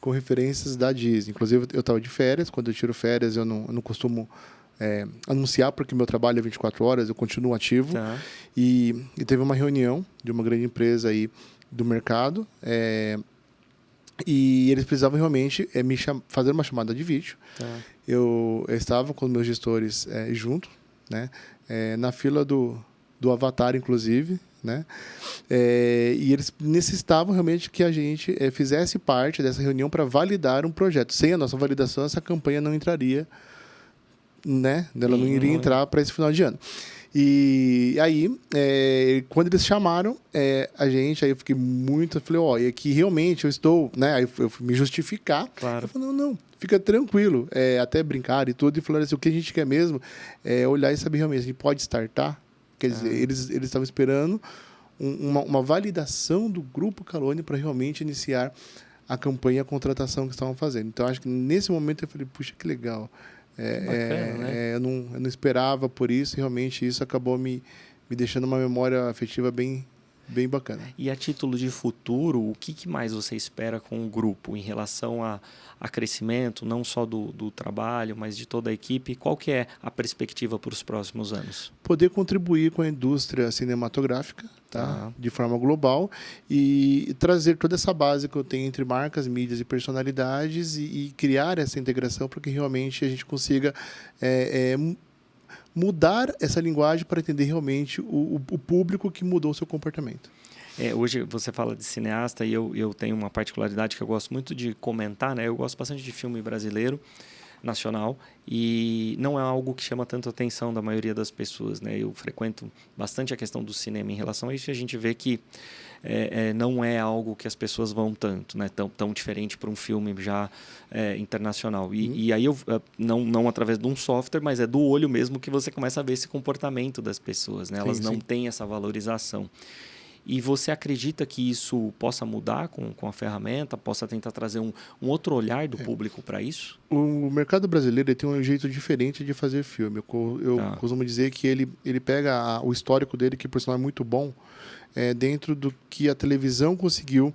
com referências da Disney. Inclusive, eu estava de férias. Quando eu tiro férias, eu não costumo anunciar, porque meu trabalho é 24 horas, eu continuo ativo. Tá. E teve uma reunião de uma grande empresa aí do mercado. E eles precisavam realmente fazer uma chamada de vídeo. Tá. Eu estava com meus gestores junto, né? Na fila do Avatar, inclusive, né? E eles necessitavam realmente que a gente fizesse parte dessa reunião para validar um projeto. Sem a nossa validação, essa campanha não entraria, né? Ela não iria entrar para esse final de ano. E aí, quando eles chamaram a gente, aí eu fiquei muito... Eu falei, e aqui realmente eu estou... Né? Aí eu fui me justificar. Claro. Eu falei, não, fica tranquilo. Até brincar e tudo. E falaram assim, o que a gente quer mesmo é olhar e saber realmente, a gente pode startar? Quer dizer, eles estavam esperando uma validação do Grupo Calone para realmente iniciar a campanha, a contratação que estavam fazendo. Então, acho que nesse momento eu falei, puxa, que legal. Bacana, né? Eu não esperava por isso, e realmente isso acabou me deixando uma memória afetiva bem bacana. E a título de futuro, o que mais você espera com o grupo em relação a crescimento, não só do trabalho, mas de toda a equipe? Qual que é a perspectiva para os próximos anos? Poder contribuir com a indústria cinematográfica, tá? De forma global, e trazer toda essa base que eu tenho entre marcas, mídias e personalidades e criar essa integração para que realmente a gente consiga mudar essa linguagem para entender realmente o público que mudou o seu comportamento. Hoje você fala de cineasta e eu tenho uma particularidade que eu gosto muito de comentar, né? Eu gosto bastante de filme brasileiro, nacional, e não é algo que chama tanto a atenção da maioria das pessoas, né? Eu frequento bastante a questão do cinema em relação a isso, e a gente vê que não é algo que as pessoas vão tanto, né? Tão diferente para um filme já internacional. E aí, não através de um software, mas é do olho mesmo que você começa a ver esse comportamento das pessoas, né? Elas não têm essa valorização. E você acredita que isso possa mudar com a ferramenta, possa tentar trazer um outro olhar do público para isso? O mercado brasileiro tem um jeito diferente de fazer filme. Eu costumo dizer que ele pega o histórico dele, que por sinal é muito bom, dentro do que a televisão conseguiu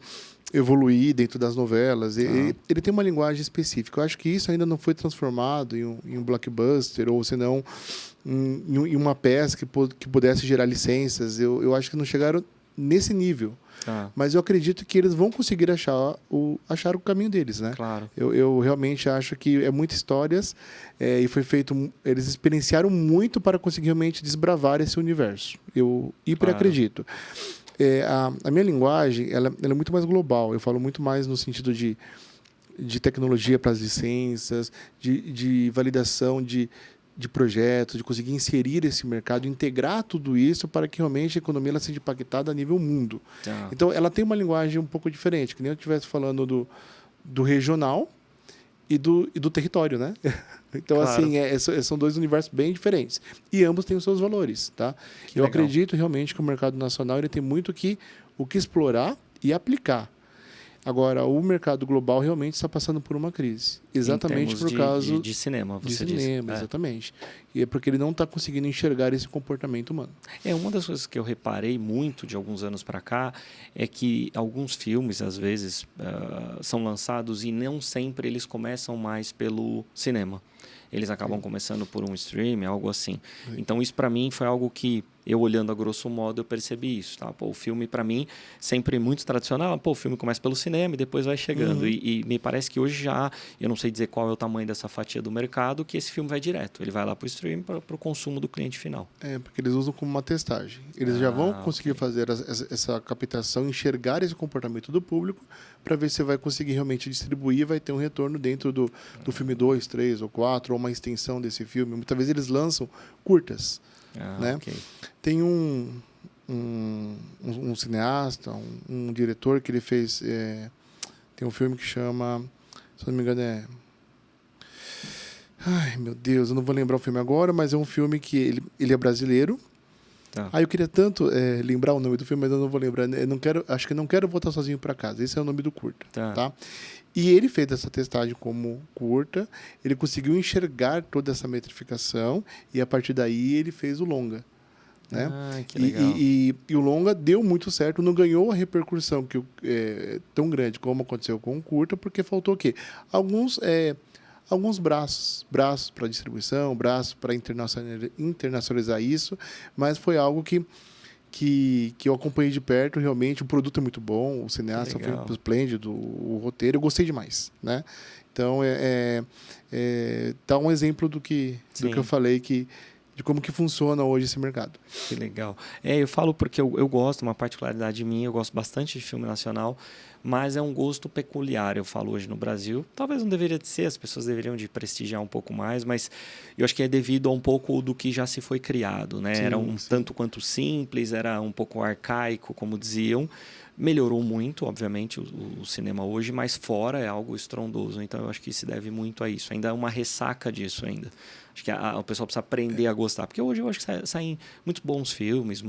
evoluir dentro das novelas. Ele tem uma linguagem específica. Eu acho que isso ainda não foi transformado em um blockbuster, ou senão em uma peça que pudesse gerar licenças. Eu acho que não chegaram nesse nível. Mas eu acredito que eles vão conseguir achar o caminho deles, né? Claro. Eu realmente acho que é muitas histórias e foi feito... Eles experienciaram muito para conseguir realmente desbravar esse universo. Eu acredito. A minha linguagem ela é muito mais global. Eu falo muito mais no sentido de tecnologia para as licenças, de validação de projetos, de conseguir inserir esse mercado, integrar tudo isso para que realmente a economia ela seja impactada a nível mundo. Então, ela tem uma linguagem um pouco diferente, que nem eu estivesse falando do regional e do território, né? Então, claro. assim, são dois universos bem diferentes. E ambos têm os seus valores, tá? Eu acredito realmente que o mercado nacional ele tem muito o que explorar e aplicar. Agora, o mercado global realmente está passando por uma crise. Exatamente por causa... De cinema, você disse. De cinema, exatamente. E é porque ele não está conseguindo enxergar esse comportamento humano. Uma das coisas que eu reparei muito de alguns anos para cá é que alguns filmes, às vezes, são lançados e não sempre eles começam mais pelo cinema. Eles acabam começando por um stream, algo assim. Então, isso para mim foi algo que, eu olhando a grosso modo, eu percebi isso. Tá? O filme, para mim, sempre muito tradicional. O filme começa pelo cinema e depois vai chegando. E me parece que hoje já, eu não sei dizer qual é o tamanho dessa fatia do mercado, que esse filme vai direto. Ele vai lá para o stream, para o consumo do cliente final. Porque eles usam como uma testagem. Eles já vão conseguir fazer essa captação, enxergar esse comportamento do público, para ver se vai conseguir realmente distribuir, vai ter um retorno dentro do filme 2, 3 ou 4, ou uma extensão desse filme. Muitas vezes eles lançam curtas. Né? Tem um cineasta, um diretor que ele fez Tem um filme que chama, se não me engano ai, meu Deus, eu não vou lembrar o filme agora, mas é um filme que ele é brasileiro. Tá. Eu queria tanto lembrar o nome do filme, mas eu não vou lembrar. Acho que Não Quero Voltar Sozinho para Casa. Esse é o nome do curta. Tá? E ele fez essa testagem como curta, ele conseguiu enxergar toda essa metrificação e a partir daí ele fez o longa. Né? Que legal. E o longa deu muito certo, não ganhou a repercussão tão grande como aconteceu com o curta, porque faltou o quê? Alguns braços para distribuição, braços para internacionalizar isso, mas foi algo que eu acompanhei de perto, realmente. O produto é muito bom, o cineasta foi esplêndido, o roteiro, eu gostei demais, né? Então, tá um exemplo do que eu falei, de como que funciona hoje esse mercado. Que legal. Eu falo porque eu gosto, uma particularidade minha, eu gosto bastante de filme nacional, mas é um gosto peculiar, eu falo hoje no Brasil. Talvez não deveria de ser, as pessoas deveriam de prestigiar um pouco mais, mas eu acho que é devido a um pouco do que já se foi criado, né? Era tanto quanto simples, era um pouco arcaico, como diziam. Melhorou muito, obviamente, o cinema hoje, mas fora é algo estrondoso. Então, eu acho que se deve muito a isso. Ainda é uma ressaca disso ainda. Acho que o pessoal precisa aprender a gostar. Porque hoje eu acho que saem muitos bons filmes,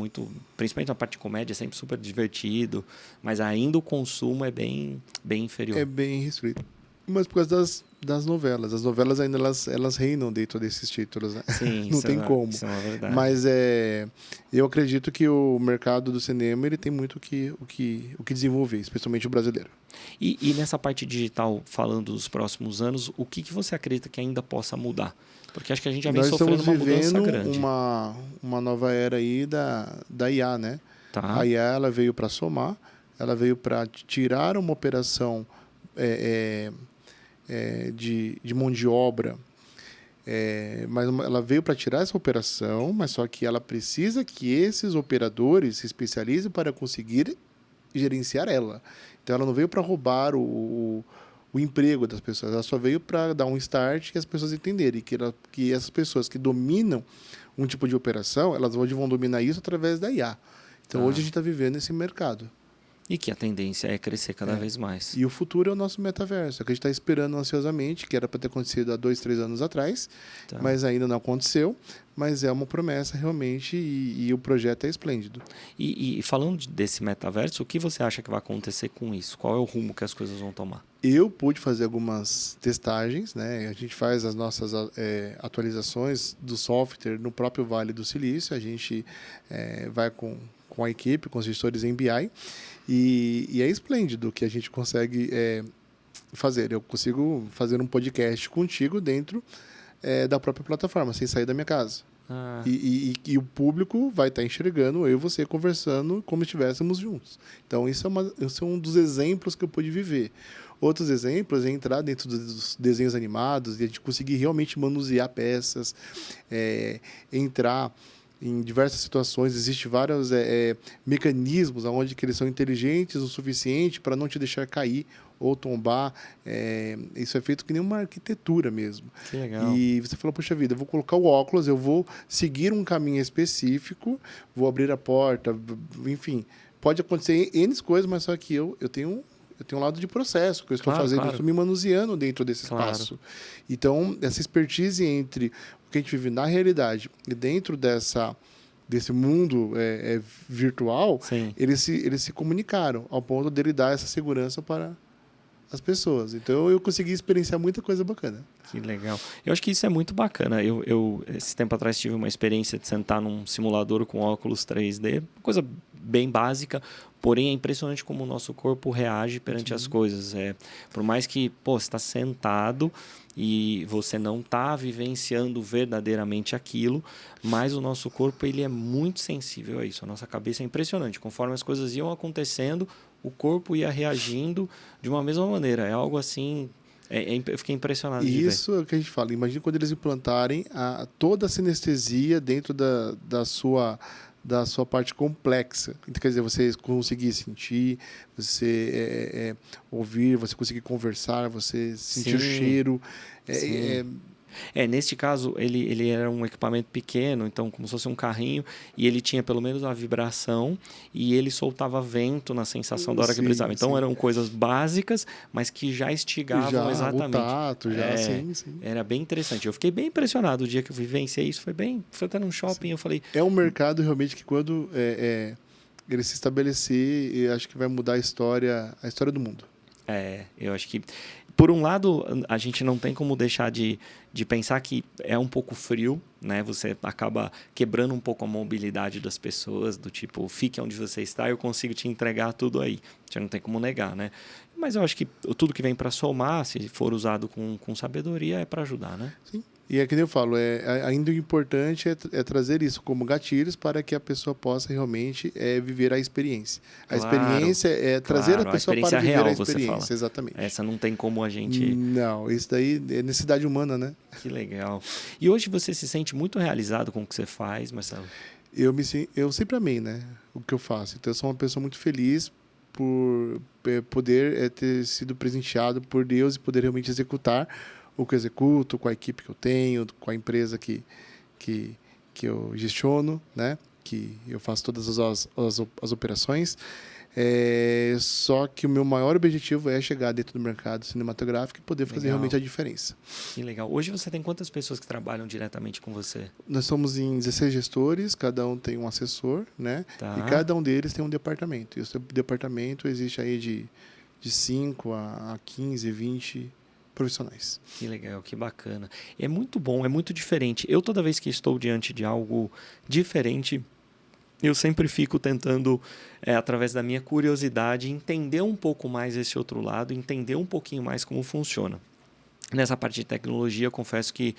principalmente na parte de comédia, é sempre super divertido. Mas ainda o consumo é bem inferior. É bem restrito. Mas por causa das novelas. As novelas ainda elas reinam dentro desses títulos, né? Sim, não tem como. Isso é uma verdade. Mas eu acredito que o mercado do cinema ele tem muito o que desenvolver, especialmente o brasileiro. E nessa parte digital, falando dos próximos anos, o que você acredita que ainda possa mudar? Porque acho que a gente já vem sofrendo uma mudança grande. Uma nova era aí da IA, né? Tá. A IA ela veio para somar, ela veio para tirar uma operação de mão de obra, mas ela veio para tirar essa operação, mas só que ela precisa que esses operadores se especializem para conseguir gerenciar ela. Então, ela não veio para roubar o emprego das pessoas, ela só veio para dar um start e as pessoas entenderem que essas pessoas que dominam um tipo de operação, elas hoje vão dominar isso através da IA. Então, hoje a gente está vivendo esse mercado. E que a tendência é crescer cada vez mais. E o futuro é o nosso metaverso, que a gente está esperando ansiosamente, que era para ter acontecido há 2, 3 anos atrás, mas ainda não aconteceu. Mas é uma promessa realmente e o projeto é esplêndido. E falando desse metaverso, o que você acha que vai acontecer com isso? Qual é o rumo que as coisas vão tomar? Eu pude fazer algumas testagens, né? A gente faz as nossas atualizações do software no próprio Vale do Silício. A gente vai com a equipe, com os gestores em BI, e é esplêndido o que a gente consegue fazer. Eu consigo fazer um podcast contigo dentro da própria plataforma, sem sair da minha casa. E o público vai estar enxergando eu e você conversando como se estivéssemos juntos. Então, isso é um dos exemplos que eu pude viver. Outros exemplos é entrar dentro dos desenhos animados e a gente conseguir realmente manusear peças, entrar em diversas situações. Existem vários mecanismos onde que eles são inteligentes o suficiente para não te deixar cair ou tombar. Isso é feito que nem uma arquitetura mesmo. Que legal. E você falou, poxa vida, eu vou colocar o óculos, eu vou seguir um caminho específico, vou abrir a porta, enfim. Pode acontecer N coisas, mas só que eu tenho um lado de processo que eu estou fazendo, eu estou me manuseando dentro desse espaço. Então, essa expertise entre o que a gente vive na realidade e dentro desse mundo virtual, eles se comunicaram ao ponto dele dar essa segurança para as pessoas. Então, eu consegui experienciar muita coisa bacana. Que legal. Eu acho que isso é muito bacana. Eu esse tempo atrás, tive uma experiência de sentar num simulador com óculos 3D, coisa bem básica, porém é impressionante como o nosso corpo reage perante as coisas. Por mais que você está sentado e você não está vivenciando verdadeiramente aquilo, mas o nosso corpo ele é muito sensível a isso. A nossa cabeça é impressionante. Conforme as coisas iam acontecendo, o corpo ia reagindo de uma mesma maneira. É algo assim... eu fiquei impressionado de ver. Isso é o que a gente fala. Imagina quando eles implantarem toda a sinestesia dentro da sua parte complexa. Então, quer dizer, você conseguir sentir, você ouvir, você conseguir conversar, você sentir o cheiro. Neste caso, ele era um equipamento pequeno, então como se fosse um carrinho, e ele tinha pelo menos a vibração e ele soltava vento na sensação da hora que precisava. Então eram coisas básicas, mas que já instigavam exatamente. O tato, sim. Era bem interessante. Eu fiquei bem impressionado o dia que eu vivenciei isso. Foi até num shopping, eu falei... É um mercado realmente que quando ele se estabelecer, eu acho que vai mudar a história do mundo. Eu acho que, por um lado, a gente não tem como deixar de pensar que é um pouco frio, né? Você acaba quebrando um pouco a mobilidade das pessoas, do tipo, fique onde você está, eu consigo te entregar tudo aí. Você não tem como negar, né? Mas eu acho que tudo que vem para somar, se for usado com sabedoria, é para ajudar, né? Sim. E é que nem eu falo, ainda o importante é trazer isso como gatilhos para que a pessoa possa realmente viver a experiência. A experiência é trazer a pessoa para viver real, a experiência, você fala. Exatamente. Essa não tem como a gente... Não, isso daí é necessidade humana, né? Que legal. E hoje você se sente muito realizado com o que você faz, Marcelo? Eu sempre amei, né, o que eu faço. Então eu sou uma pessoa muito feliz por poder ter sido presenteado por Deus e poder realmente executar o que eu executo, com a equipe que eu tenho, com a empresa que eu gestiono, né? Que eu faço todas as operações. Só que o meu maior objetivo é chegar dentro do mercado cinematográfico e poder fazer realmente a diferença. Que legal. Hoje você tem quantas pessoas que trabalham diretamente com você? Nós somos em 16 gestores, cada um tem um assessor, né? Tá. E cada um deles tem um departamento. E o seu departamento existe aí de 5 a 15, 20 profissionais. Que legal, que bacana. É muito bom, é muito diferente. Eu, toda vez que estou diante de algo diferente, eu sempre fico tentando, através da minha curiosidade, entender um pouco mais esse outro lado, entender um pouquinho mais como funciona. Nessa parte de tecnologia, eu confesso que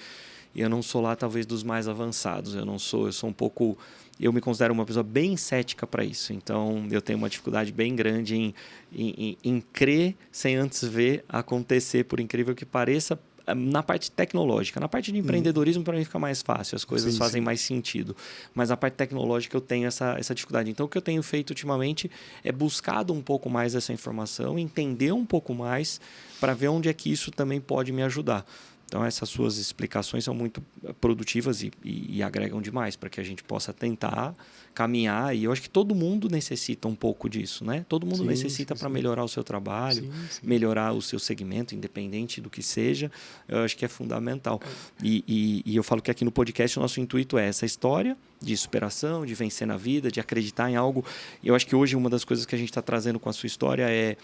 eu não sou lá, talvez, dos mais avançados. Eu sou um pouco... Eu me considero uma pessoa bem cética para isso. Então, eu tenho uma dificuldade bem grande em crer sem antes ver acontecer, por incrível que pareça, na parte tecnológica. Na parte de empreendedorismo, para mim, fica mais fácil. As coisas fazem mais sentido. Mas na parte tecnológica, eu tenho essa dificuldade. Então, o que eu tenho feito ultimamente é buscado um pouco mais essa informação, entender um pouco mais para ver onde é que isso também pode me ajudar. Então, essas suas explicações são muito produtivas e agregam demais para que a gente possa tentar caminhar. E eu acho que todo mundo necessita um pouco disso, né? Todo mundo necessita para melhorar o seu trabalho, melhorar o seu segmento, independente do que seja. Eu acho que é fundamental. E eu falo que aqui no podcast o nosso intuito é essa história de superação, de vencer na vida, de acreditar em algo. Eu acho que hoje uma das coisas que a gente está trazendo com a sua história é,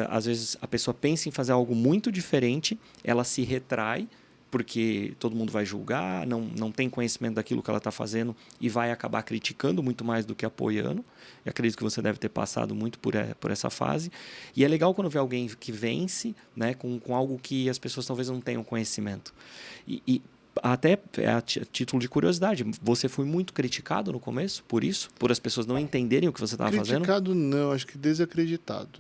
às vezes, a pessoa pensa em fazer algo muito diferente, ela se retrai, porque todo mundo vai julgar, não tem conhecimento daquilo que ela está fazendo e vai acabar criticando muito mais do que apoiando. Eu acredito que você deve ter passado muito por essa fase. E é legal quando vê alguém que vence, né, com algo que as pessoas talvez não tenham conhecimento. E até a título de curiosidade, você foi muito criticado no começo por isso? Por as pessoas não entenderem o que você estava fazendo? Criticado não, acho que desacreditado.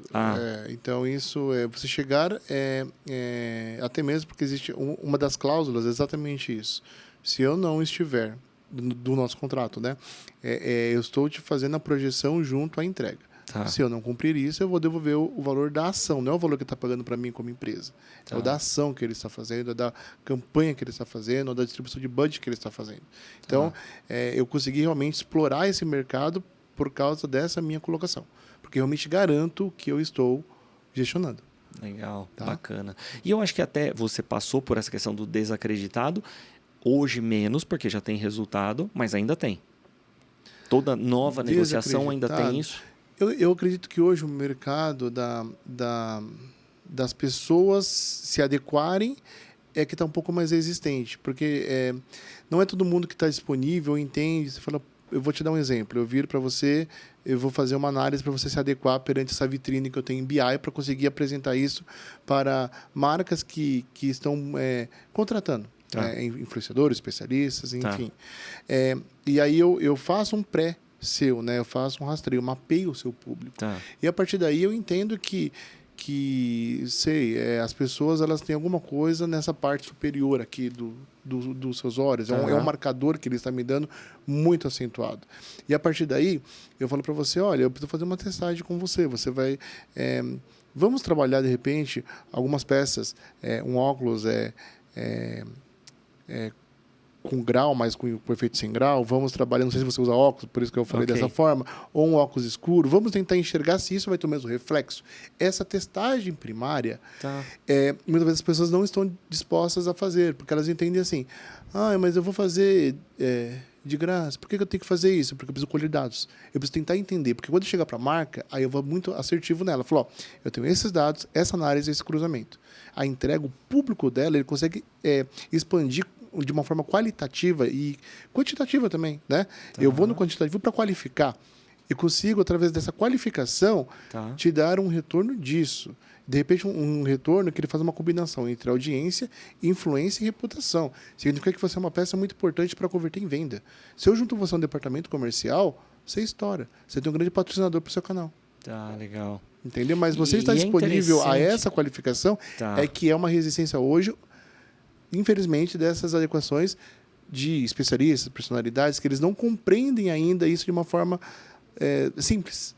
Então isso é você chegar até mesmo porque existe uma das cláusulas, é exatamente isso. Se eu não estiver do nosso contrato, né, eu estou te fazendo a projeção junto à entrega. Tá. Se eu não cumprir isso, eu vou devolver o valor da ação, não é o valor que ele está pagando para mim como empresa. Tá. É o da ação que ele está fazendo, é da campanha que ele está fazendo, ou da distribuição de budget que ele está fazendo. Então, eu consegui realmente explorar esse mercado por causa dessa minha colocação. Porque realmente garanto que eu estou gestionando. Legal, bacana. E eu acho que até você passou por essa questão do desacreditado, hoje menos, porque já tem resultado, mas ainda tem. Toda nova negociação ainda tem isso? Eu acredito que hoje o mercado das pessoas se adequarem é que está um pouco mais resistente, porque não é todo mundo que está disponível, entende. Você fala, eu vou te dar um exemplo, eu viro para você, eu vou fazer uma análise para você se adequar perante essa vitrine que eu tenho em BI para conseguir apresentar isso para marcas que estão contratando. Influenciadores, especialistas, enfim. E aí eu faço um seu, né? Eu faço um rastreio, mapeio o seu público. E a partir daí eu entendo que as pessoas elas têm alguma coisa nessa parte superior aqui dos seus olhos. É um marcador que ele está me dando muito acentuado. E a partir daí eu falo para você, olha, eu preciso fazer uma testagem com você. Você vai... vamos trabalhar, de repente, algumas peças, um óculos com grau, mas com efeito sem grau, vamos trabalhar, não sei se você usa óculos, por isso que eu falei dessa forma, ou um óculos escuro, vamos tentar enxergar se isso vai ter o mesmo reflexo. Essa testagem primária, muitas vezes as pessoas não estão dispostas a fazer, porque elas entendem assim, mas eu vou fazer de graça, por que eu tenho que fazer isso? Porque eu preciso colher dados, eu preciso tentar entender, porque quando chegar para a marca, aí eu vou muito assertivo nela, falo, eu tenho esses dados, essa análise, esse cruzamento. A entrega, o público dela, ele consegue expandir de uma forma qualitativa e quantitativa também, né? Eu vou no quantitativo para qualificar. Eu consigo, através dessa qualificação, te dar um retorno disso. De repente, um retorno que ele faz uma combinação entre audiência, influência e reputação. Significa que você é uma peça muito importante para converter em venda. Se eu junto você a um departamento comercial, você estoura. Você tem um grande patrocinador para o seu canal. Tá, legal. Entendeu? Mas você está disponível a essa qualificação, é que é uma resistência hoje, infelizmente, dessas adequações de especialistas, personalidades, que eles não compreendem ainda isso de uma forma simples,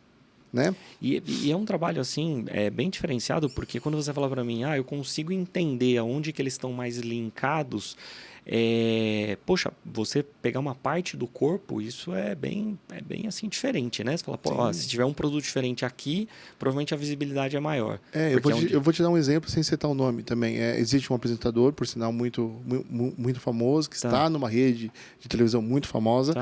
né? E é um trabalho, assim, bem diferenciado, porque quando você fala para mim, eu consigo entender aonde que eles estão mais linkados, poxa, você pegar uma parte do corpo, isso é bem assim, diferente, né? Você fala, se tiver um produto diferente aqui, provavelmente a visibilidade é maior. Eu vou te dar um exemplo sem citar o nome também. Existe um apresentador, por sinal, muito famoso, que está numa rede de televisão muito famosa.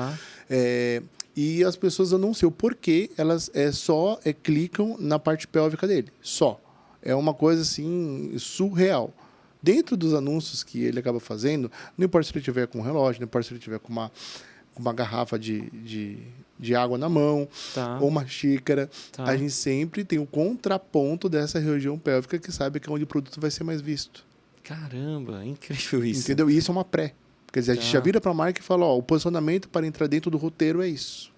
E as pessoas, eu não sei o porquê, elas só clicam na parte pélvica dele. Só. É uma coisa, assim, surreal. Dentro dos anúncios que ele acaba fazendo, não importa se ele tiver com um relógio, não importa se ele tiver com uma garrafa de água na mão, ou uma xícara, a gente sempre tem o contraponto dessa região pélvica que sabe que é onde o produto vai ser mais visto. Caramba, incrível isso. Entendeu? E isso é uma pré. Quer dizer, a gente já vira para a marca e fala, o posicionamento para entrar dentro do roteiro é isso.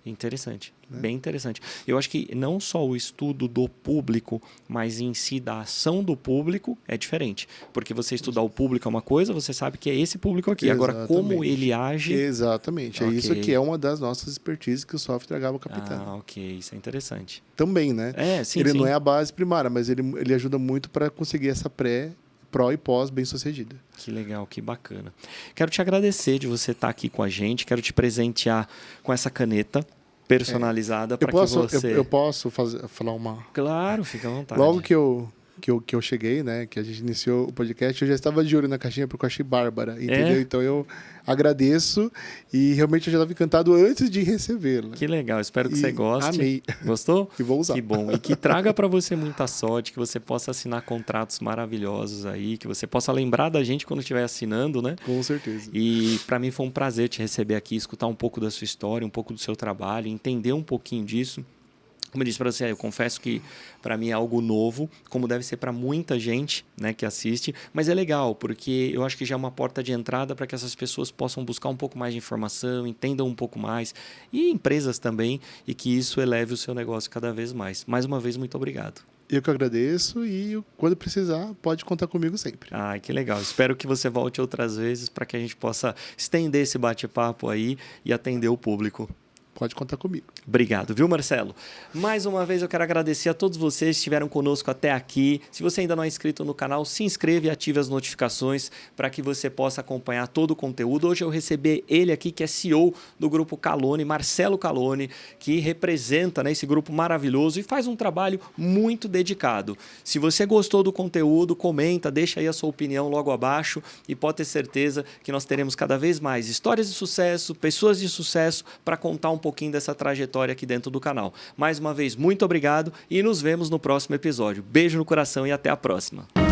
Interessante, bem interessante. Eu acho que não só o estudo do público, mas em si da ação do público é diferente. Porque você estudar o público é uma coisa, você sabe que é esse público aqui. Exatamente. Agora, como ele age... Exatamente. É isso que é uma das nossas expertises que o software acaba captando. Isso é interessante. Também, né? Sim, ele não é a base primária, mas ele ajuda muito para conseguir essa pró e pós bem-sucedida. Que legal, que bacana. Quero te agradecer de você estar aqui com a gente. Quero te presentear com essa caneta personalizada para que você... Eu posso falar uma... Claro, fica à vontade. Logo que eu cheguei, né, que a gente iniciou o podcast, eu já estava de olho na caixinha porque eu achei bárbara, entendeu? Então eu agradeço e realmente eu já estava encantado antes de recebê-la. Que legal, espero que você goste. Amei. Gostou? E vou usar. Que bom. E que traga para você muita sorte, que você possa assinar contratos maravilhosos aí, que você possa lembrar da gente quando estiver assinando, né? Com certeza. E para mim foi um prazer te receber aqui, escutar um pouco da sua história, um pouco do seu trabalho, entender um pouquinho disso. Como eu disse para você, eu confesso que para mim é algo novo, como deve ser para muita gente, né, que assiste, mas é legal, porque eu acho que já é uma porta de entrada para que essas pessoas possam buscar um pouco mais de informação, entendam um pouco mais, e empresas também, e que isso eleve o seu negócio cada vez mais. Mais uma vez, muito obrigado. Eu que agradeço e quando precisar, pode contar comigo sempre. Que legal. Espero que você volte outras vezes para que a gente possa estender esse bate-papo aí e atender o público. Pode contar comigo. Obrigado, viu, Marcelo? Mais uma vez eu quero agradecer a todos vocês que estiveram conosco até aqui. Se você ainda não é inscrito no canal, se inscreva e ative as notificações para que você possa acompanhar todo o conteúdo. Hoje eu recebi ele aqui, que é CEO do Grupo Calone, Marcelo Calone, que representa, né, esse grupo maravilhoso e faz um trabalho muito dedicado. Se você gostou do conteúdo, comenta, deixa aí a sua opinião logo abaixo e pode ter certeza que nós teremos cada vez mais histórias de sucesso, pessoas de sucesso para contar um pouquinho dessa trajetória aqui dentro do canal. Mais uma vez, muito obrigado e nos vemos no próximo episódio. Beijo no coração e até a próxima.